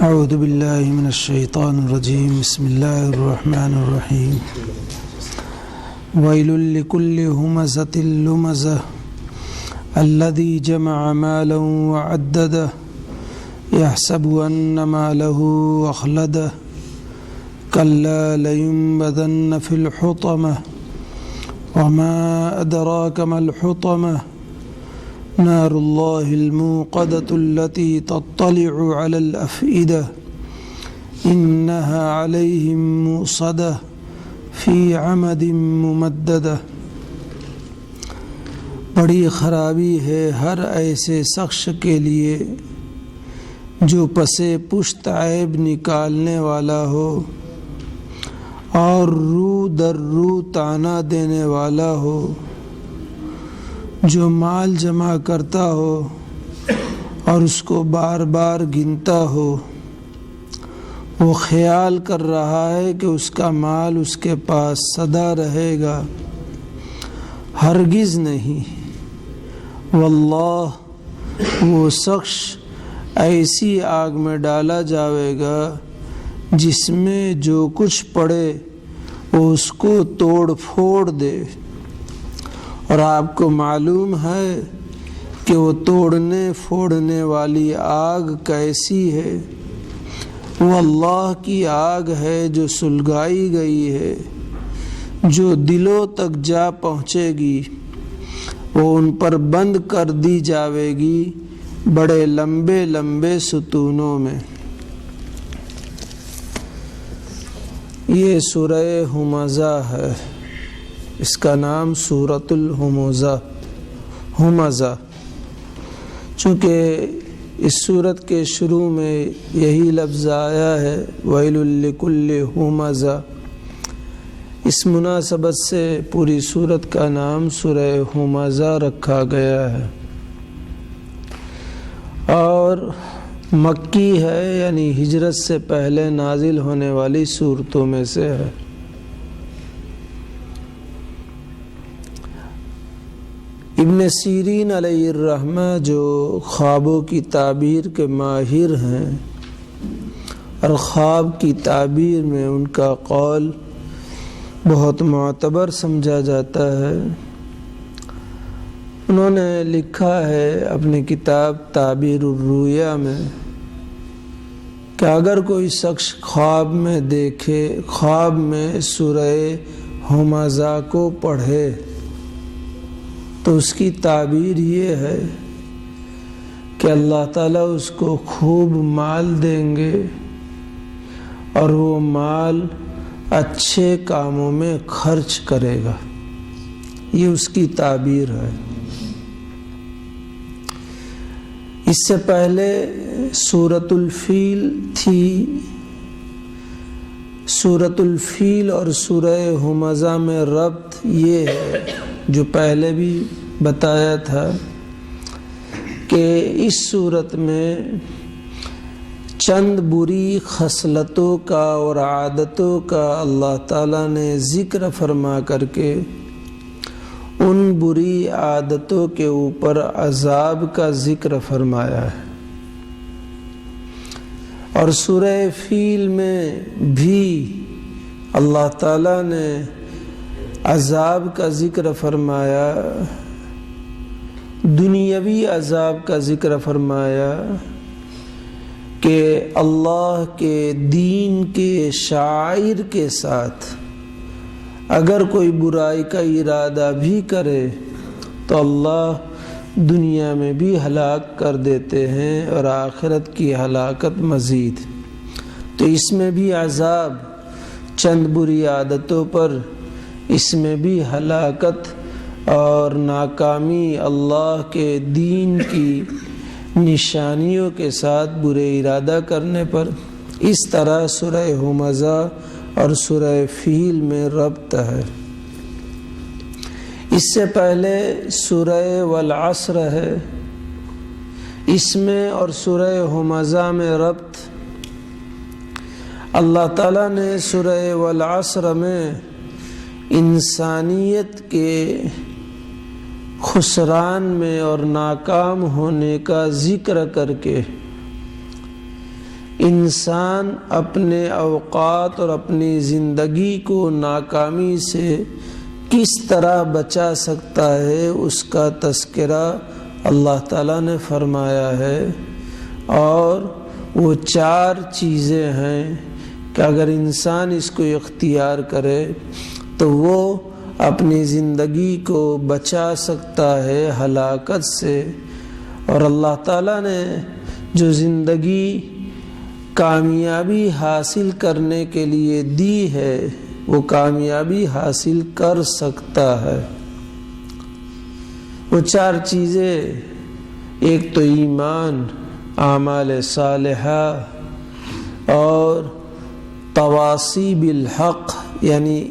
اعوذ باللہ من الشیطان الرجیم بسم اللہ الرحمن الرحیم ویل لکل ہمزۃ لمزہ الذی جمع مالا وعددہ یحسب ان مالہ اخلدہ کلا لینبذن فی الحطمہ وما ادراک ما الحطمہ نار اللہ الموقدة التي تطلع على الأفئدة إنها عليهم موصدة في عمد ممددة۔ بڑی خرابی ہے ہر ایسے شخص کے لیے جو پسے پشت عیب نکالنے والا ہو اور رو در رو طعنہ دینے والا ہو، جو مال جمع کرتا ہو اور اس کو بار بار گنتا ہو، وہ خیال کر رہا ہے کہ اس کا مال اس کے پاس سدا رہے گا، ہرگز نہیں۔ واللہ وہ شخص ایسی آگ میں ڈالا جاوے گا جس میں جو کچھ پڑے وہ اس کو توڑ پھوڑ دے، اور آپ کو معلوم ہے کہ وہ توڑنے پھوڑنے والی آگ کیسی ہے۔ وہ اللہ کی آگ ہے جو سلگائی گئی ہے، جو دلوں تک جا پہنچے گی، وہ ان پر بند کر دی جاوے گی بڑے لمبے لمبے ستونوں میں۔ یہ سورہ ہمزہ ہے، اس کا نام سورۃ الہمزہ چونکہ اس سورت کے شروع میں یہی لفظ آیا ہے ویل لکل ہمزہ، اس مناسبت سے پوری سورت کا نام سورہ ہمزہ رکھا گیا ہے، اور مکی ہے، یعنی ہجرت سے پہلے نازل ہونے والی سورتوں میں سے ہے۔ ابن سیرین علیہ الرحمہ جو خوابوں کی تعبیر کے ماہر ہیں اور خواب کی تعبیر میں ان کا قول بہت معتبر سمجھا جاتا ہے، انہوں نے لکھا ہے اپنی کتاب تعبیر الرؤیا میں کہ اگر کوئی شخص خواب میں دیکھے، خواب میں سورہ ہمزہ کو پڑھے تو اس کی تعبیر یہ ہے کہ اللہ تعالیٰ اس کو خوب مال دیں گے اور وہ مال اچھے کاموں میں خرچ کرے گا، یہ اس کی تعبیر ہے۔ اس سے پہلے سورۃ الفیل تھی، سورۃ الفیل اور سورہ ہمزہ میں ربط یہ ہے جو پہلے بھی بتایا تھا کہ اس صورت میں چند بری خصلتوں کا اور عادتوں کا اللہ تعالیٰ نے ذکر فرما کر کے ان بری عادتوں کے اوپر عذاب کا ذکر فرمایا ہے، اور سورہ فیل میں بھی اللہ تعالیٰ نے عذاب کا ذکر فرمایا، دنیاوی عذاب کا ذکر فرمایا کہ اللہ کے دین کے شاعر کے ساتھ اگر کوئی برائی کا ارادہ بھی کرے تو اللہ دنیا میں بھی ہلاک کر دیتے ہیں اور آخرت کی ہلاکت مزید۔ تو اس میں بھی عذاب، چند بری عادتوں پر اس میں بھی ہلاکت اور ناکامی، اللہ کے دین کی نشانیوں کے ساتھ برے ارادہ کرنے پر۔ اس طرح سورہ ہمزہ اور سورہ فیل میں ربط ہے۔ اس سے پہلے سورہ والعصر ہے، اس میں اور سورہ ہمزہ میں ربط۔ اللہ تعالیٰ نے سورہ والعصر میں انسانیت کے خسران میں اور ناکام ہونے کا ذکر کر کے انسان اپنے اوقات اور اپنی زندگی کو ناکامی سے کس طرح بچا سکتا ہے اس کا تذکرہ اللہ تعالیٰ نے فرمایا ہے، اور وہ 4 چیزیں ہیں کہ اگر انسان اس کو اختیار کرے تو وہ اپنی زندگی کو بچا سکتا ہے ہلاکت سے۔ اور اللہ تعالیٰ نے جو زندگی کامیابی حاصل کرنے کے لیے دی ہے وہ کامیابی حاصل کر سکتا ہے۔ وہ 4 چیزیں، ایک تو ایمان، اعمال صالحہ، اور تواصی بالحق، یعنی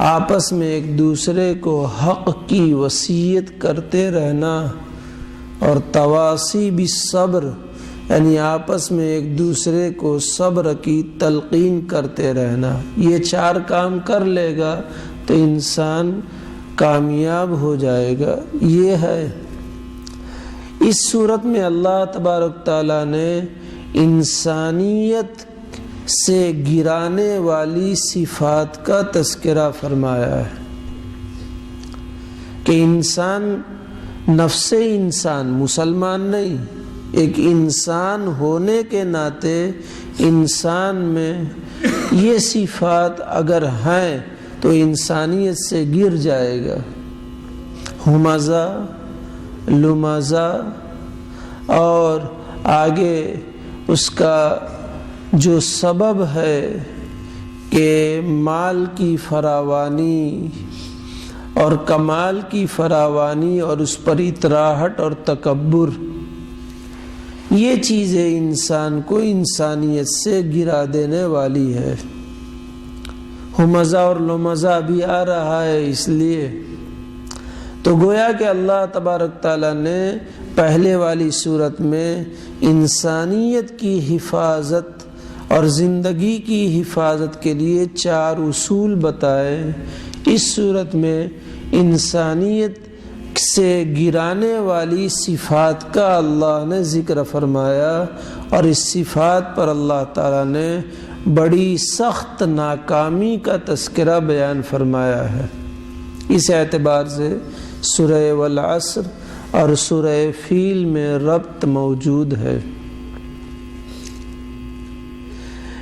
آپس میں ایک دوسرے کو حق کی وصیت کرتے رہنا، اور تواصی بالصبر، یعنی آپس میں ایک دوسرے کو صبر کی تلقین کرتے رہنا۔ یہ 4 کام کر لے گا تو انسان کامیاب ہو جائے گا۔ یہ ہے اس صورت میں اللہ تبارک تعالیٰ نے انسانیت سے گرانے والی صفات کا تذکرہ فرمایا ہے کہ انسان، نفس انسان، مسلمان نہیں، ایک انسان ہونے کے ناطے انسان میں یہ صفات اگر ہیں تو انسانیت سے گر جائے گا۔ ہمزہ، لمزہ، اور آگے اس کا جو سبب ہے کہ مال کی فراوانی اور کمال کی فراوانی اور اس پر اتراہٹ اور تکبر، یہ چیزیں انسان کو انسانیت سے گرا دینے والی ہے۔ ہمزہ اور لمزہ بھی آ رہا ہے اس لیے تو گویا کہ اللہ تبارک تعالیٰ نے پہلے والی صورت میں انسانیت کی حفاظت اور زندگی کی حفاظت کے لیے 4 اصول بتائے۔ اس صورت میں انسانیت سے گرانے والی صفات کا اللہ نے ذکر فرمایا، اور اس صفات پر اللہ تعالیٰ نے بڑی سخت ناکامی کا تذکرہ بیان فرمایا ہے۔ اس اعتبار سے سورہ والعصر اور سورہ فیل میں ربط موجود ہے۔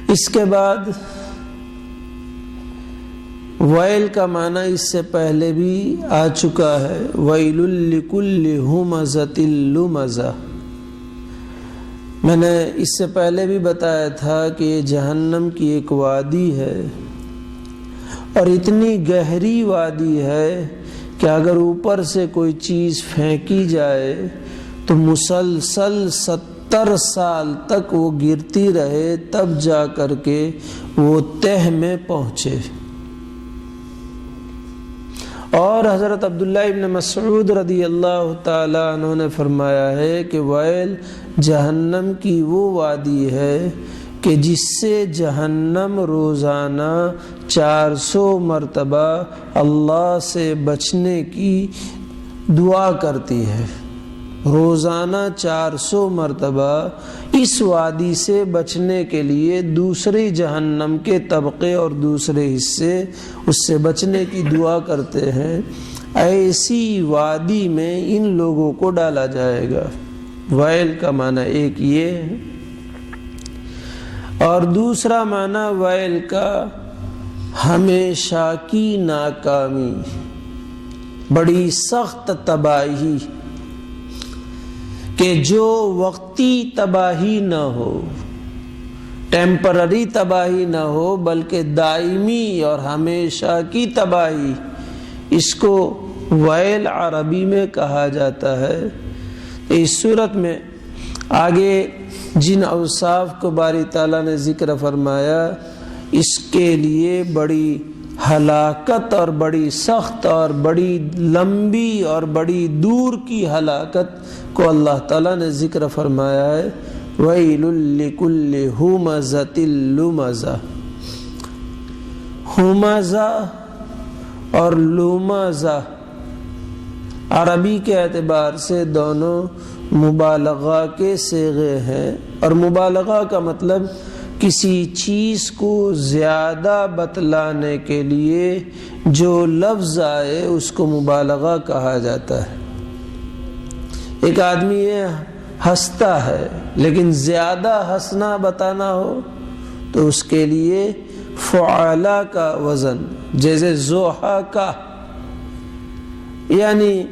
اس کے بعد ویل کا معنی اس سے پہلے بھی آ چکا ہے، ویل لکل ہمزۃ لمزہ۔ میں نے اس سے پہلے بھی بتایا تھا کہ یہ جہنم کی ایک وادی ہے، اور اتنی گہری وادی ہے کہ اگر اوپر سے کوئی چیز پھینکی جائے تو مسلسل 70 سال تک وہ گرتی رہے، تب جا کر کے وہ تہ میں پہنچے۔ اور حضرت عبداللہ ابن مسعود رضی اللہ تعالیٰ عنہ نے فرمایا ہے کہ ویل جہنم کی وہ وادی ہے کہ جس سے جہنم روزانہ 400 مرتبہ اللہ سے بچنے کی دعا کرتی ہے۔ روزانہ 400 مرتبہ اس وادی سے بچنے کے لیے دوسری جہنم کے طبقے اور دوسرے حصے اس سے بچنے کی دعا کرتے ہیں۔ ایسی وادی میں ان لوگوں کو ڈالا جائے گا۔ ویل کا معنی ایک یہ ہے، اور دوسرا معنی ویل کا ہمیشہ کی ناکامی، بڑی سخت تباہی، کہ جو وقتی تباہی نہ ہو، ٹیمپرری تباہی نہ ہو، بلکہ دائمی اور ہمیشہ کی تباہی، اس کو ویل عربی میں کہا جاتا ہے۔ اس صورت میں آگے جن اوصاف کو باری تعالیٰ نے ذکر فرمایا، اس کے لیے بڑی ہلاکت اور بڑی سخت اور بڑی لمبی اور بڑی دور کی ہلاکت کو اللہ تعالیٰ نے ذکر فرمایا ہے۔ ویل لکل ہمزۃ لمزہ۔ ہمزہ اور لمزہ عربی کے اعتبار سے دونوں مبالغہ کے صیغے ہیں، اور مبالغہ کا مطلب کسی چیز کو زیادہ بتلانے کے لیے جو لفظ آئے اس کو مبالغہ کہا جاتا ہے۔ ایک آدمی یہ ہنستا ہے لیکن زیادہ ہنسنا بتانا ہو تو اس کے لیے فعلا کا وزن، جیسے ضحکا، یعنی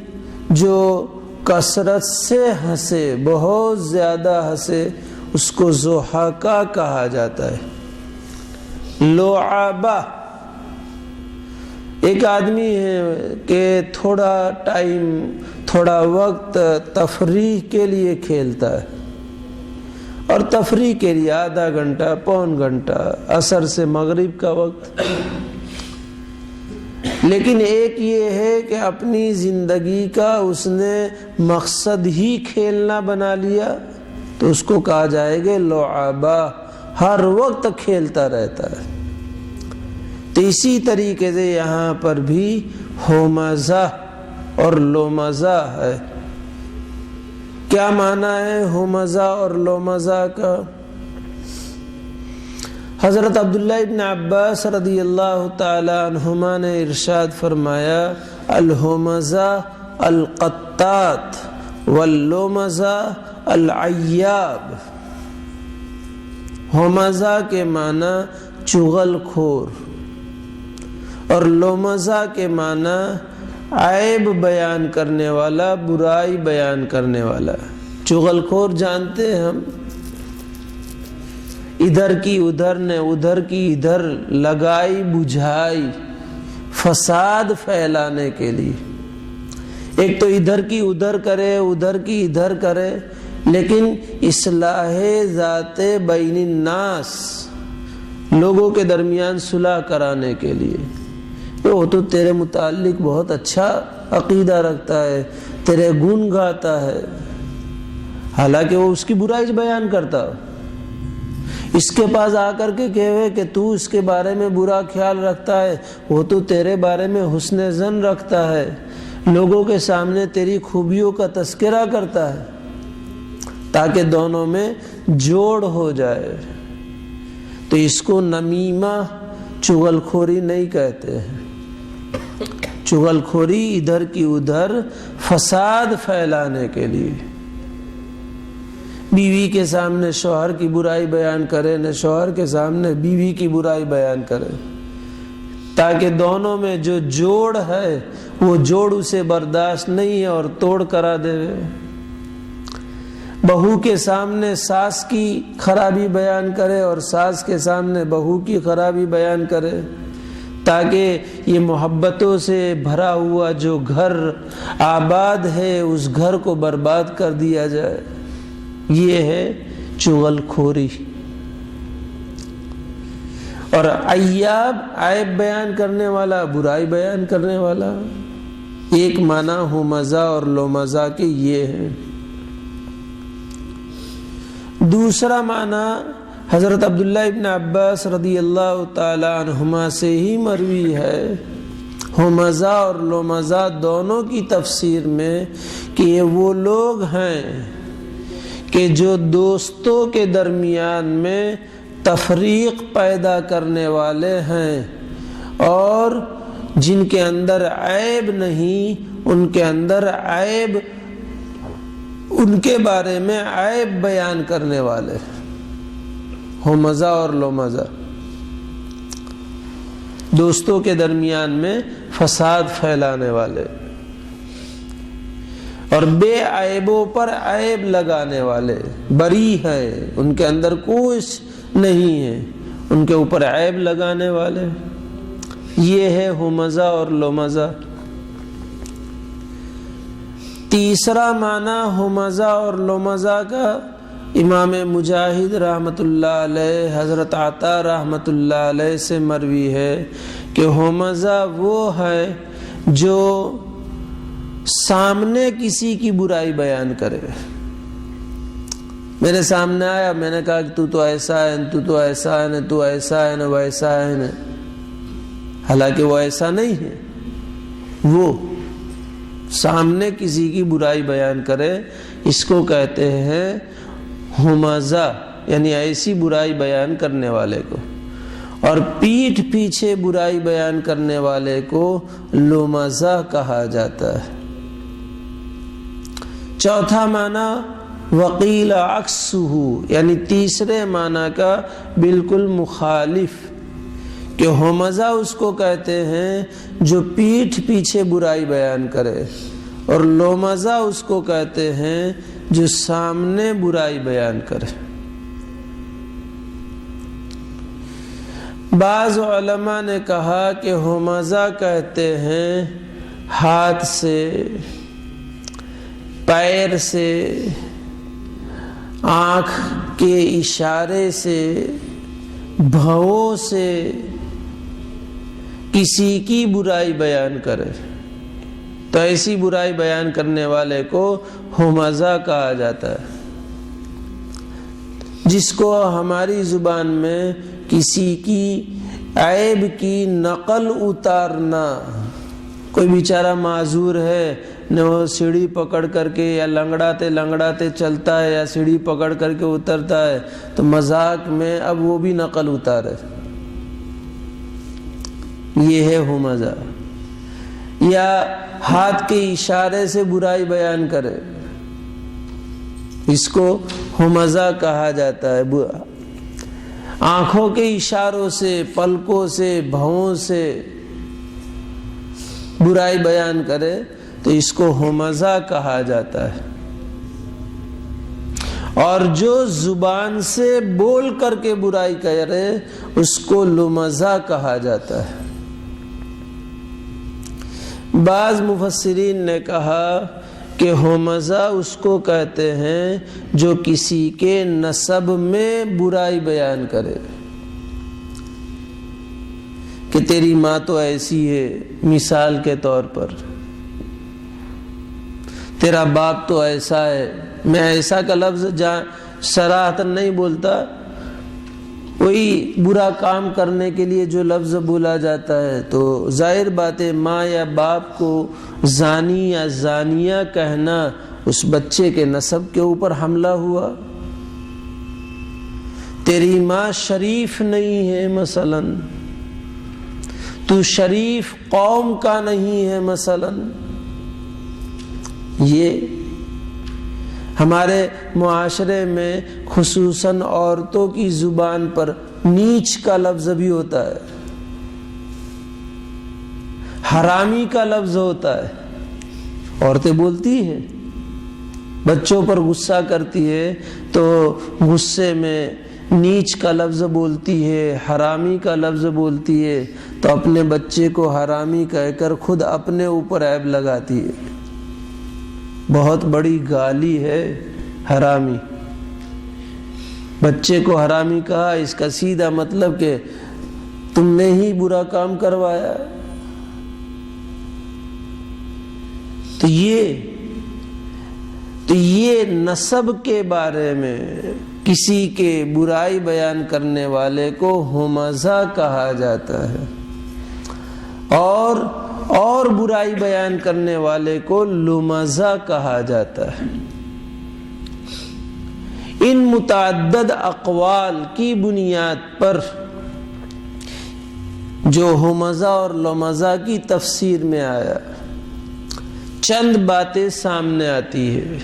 جو کثرت سے ہنسے، بہت زیادہ ہنسے، اس کو ضحکا کہا جاتا ہے۔ لعبہ، ایک آدمی ہے کہ تھوڑا ٹائم، تھوڑا وقت تفریح کے لیے کھیلتا ہے، اور تفریح کے لیے آدھا گھنٹہ، پون گھنٹہ، عصر سے مغرب کا وقت۔ لیکن ایک یہ ہے کہ اپنی زندگی کا اس نے مقصد ہی کھیلنا بنا لیا، تو اس کو کہا جائے گا لعبہ، ہر وقت کھیلتا رہتا ہے۔ تو اسی طریقے سے یہاں پر بھی ہومزہ اور لومزہ ہے۔ کیا معنی ہے ہومزہ اور لومزہ کا؟ حضرت عبداللہ ابن عباس رضی اللہ تعالی عنہما نے ارشاد فرمایا، الہمزہ القطات واللومزہ العیاب۔ ہومزہ کے معنی چغل خور، اور لومزہ کے معنی عیب بیان کرنے والا، برائی بیان کرنے والا۔ چغل خور جانتے ہیں ہم، ادھر کی ادھر نے ادھر کی ادھر لگائی بجھائی فساد پھیلانے کے لیے۔ ایک تو ادھر کی ادھر کرے، ادھر کی ادھر کرے، لیکن اصلاح ذات بین الناس، لوگوں کے درمیان صلح کرانے کے لیے، وہ تو تیرے متعلق بہت اچھا عقیدہ رکھتا ہے، تیرے گن گاتا ہے، حالانکہ وہ اس کی برائی بیان کرتا ہو۔ اس کے پاس آ کر کے کہے کہ تو اس کے بارے میں برا خیال رکھتا ہے، وہ تو تیرے بارے میں حسن ظن رکھتا ہے، لوگوں کے سامنے تیری خوبیوں کا تذکرہ کرتا ہے، تاکہ دونوں میں جوڑ ہو جائے۔ تو اس کو نمیمہ، چغل خوری نہیں کہتے ہیں۔ چغل خوری ادھر کی ادھر فساد پھیلانے کے لیے، بیوی کے سامنے شوہر کی برائی بیان کرے، نہ شوہر کے سامنے بیوی کی برائی بیان کرے، تاکہ دونوں میں جو جوڑ ہے وہ جوڑ اسے برداشت نہیں ہے اور توڑ کرا دے۔ بہو کے سامنے ساس کی خرابی بیان کرے اور ساس کے سامنے بہو کی خرابی بیان کرے، تاکہ یہ محبتوں سے بھرا ہوا جو گھر آباد ہے اس گھر کو برباد کر دیا جائے۔ یہ ہے چغل خوری۔ اور عیاب، عیب بیان کرنے والا، برائی بیان کرنے والا۔ ایک معنی ہومزہ اور لومزہ کے یہ ہے۔ دوسرا معنی حضرت عبداللہ ابن عباس رضی اللہ تعالی عنہما سے ہی مروی ہے، ہومزہ اور لومزہ دونوں کی تفسیر میں، کہ یہ وہ لوگ ہیں کہ جو دوستوں کے درمیان میں تفریق پیدا کرنے والے ہیں، اور جن کے اندر عیب نہیں، ان کے اندر عیب، ان کے بارے میں عیب بیان کرنے والے، ہومزہ اور لومزہ، دوستوں کے درمیان میں فساد پھیلانے والے، اور بے عیبوں پر عیب لگانے والے، بری ہیں، ان کے اندر کچھ نہیں ہے، ان کے اوپر عیب لگانے والے۔ یہ ہے ہومزہ اور لومزہ۔ تیسرا معنی ہومزہ اور لومزہ کا امام مجاہد رحمۃ اللہ علیہ، حضرت عطا رحمۃ اللہ علیہ سے مروی ہے کہ ہومزہ وہ ہے جو سامنے کسی کی برائی بیان کرے۔ میرے سامنے آیا، میں نے کہا کہ تو ایسا ہے، تو ایسا ہے، تو ایسا ہے، ویسا ہے، حالانکہ وہ ایسا نہیں ہے۔ وہ سامنے کسی کی برائی بیان کرے، اس کو کہتے ہیں ہمزہ، یعنی ایسی برائی بیان کرنے والے کو، اور پیٹھ پیچھے برائی بیان کرنے والے کو لمزہ کہا جاتا ہے۔ چوتھا معنی وقیل عکسہ، یعنی تیسرے معنی کا بالکل مخالف، کہ ہمزہ اس کو کہتے ہیں جو پیٹھ پیچھے برائی بیان کرے، اور لمزہ اس کو کہتے ہیں جو سامنے برائی بیان کرے۔ بعض علماء نے کہا کہ ہمزہ کہتے ہیں ہاتھ سے، پیر سے، آنکھ کے اشارے سے، بھووں سے کسی کی برائی بیان کرے، تو ایسی برائی بیان کرنے والے کو ہمزہ کہا جاتا ہے، جس کو ہماری زبان میں کسی کی عیب کی نقل اتارنا، کوئی بیچارہ معذور ہے نہ، وہ سیڑھی پکڑ کر کے یا لنگڑاتے لنگڑاتے چلتا ہے یا سیڑھی پکڑ کر کے اترتا ہے، تو مذاق میں اب وہ بھی نقل اتارے، یہ ہے ہمزہ۔ یا ہاتھ کے اشارے سے برائی بیان کرے، اس کو ہمزہ کہا جاتا ہے۔ آنکھوں کے اشاروں سے، پلکوں سے، بھووں سے برائی بیان کرے تو اس کو ہمزہ کہا جاتا ہے۔ اور جو زبان سے بول کر کے برائی کرے اس کو لمزہ کہا جاتا ہے۔ بعض مفسرین نے کہا کہ ہمزہ اس کو کہتے ہیں جو کسی کے نسب میں برائی بیان کرے، کہ تیری ماں تو ایسی ہے، مثال کے طور پر، تیرا باپ تو ایسا ہے۔ میں ایسا کا لفظ صراحتاً نہیں بولتا، کوئی برا کام کرنے کے لیے جو لفظ بولا جاتا ہے تو ظاہر بات ہے ماں یا باپ کو زانی یا زانیہ کہنا اس بچے کے نسب کے اوپر حملہ ہوا۔ تیری ماں شریف نہیں ہے مثلا، تو شریف قوم کا نہیں ہے مثلا، یہ ہمارے معاشرے میں خصوصاً عورتوں کی زبان پر نیچ کا لفظ بھی ہوتا ہے، حرامی کا لفظ ہوتا ہے، عورتیں بولتی ہیں، بچوں پر غصہ کرتی ہے تو غصے میں نیچ کا لفظ بولتی ہے، حرامی کا لفظ بولتی ہے، تو اپنے بچے کو حرامی کہہ کر خود اپنے اوپر عیب لگاتی ہے۔ بہت بڑی گالی ہے حرامی۔ بچے کو حرامی کہا، اس کا سیدھا مطلب کہ تم نے ہی برا کام کروایا۔ تو یہ نسب کے بارے میں کسی کے برائی بیان کرنے والے کو ہمزہ کہا جاتا ہے، اور برائی بیان کرنے والے کو لمزہ کہا جاتا ہے۔ ان متعدد اقوال کی بنیاد پر جو ہمزہ اور لمزہ کی تفسیر میں آیا، چند باتیں سامنے آتی ہے۔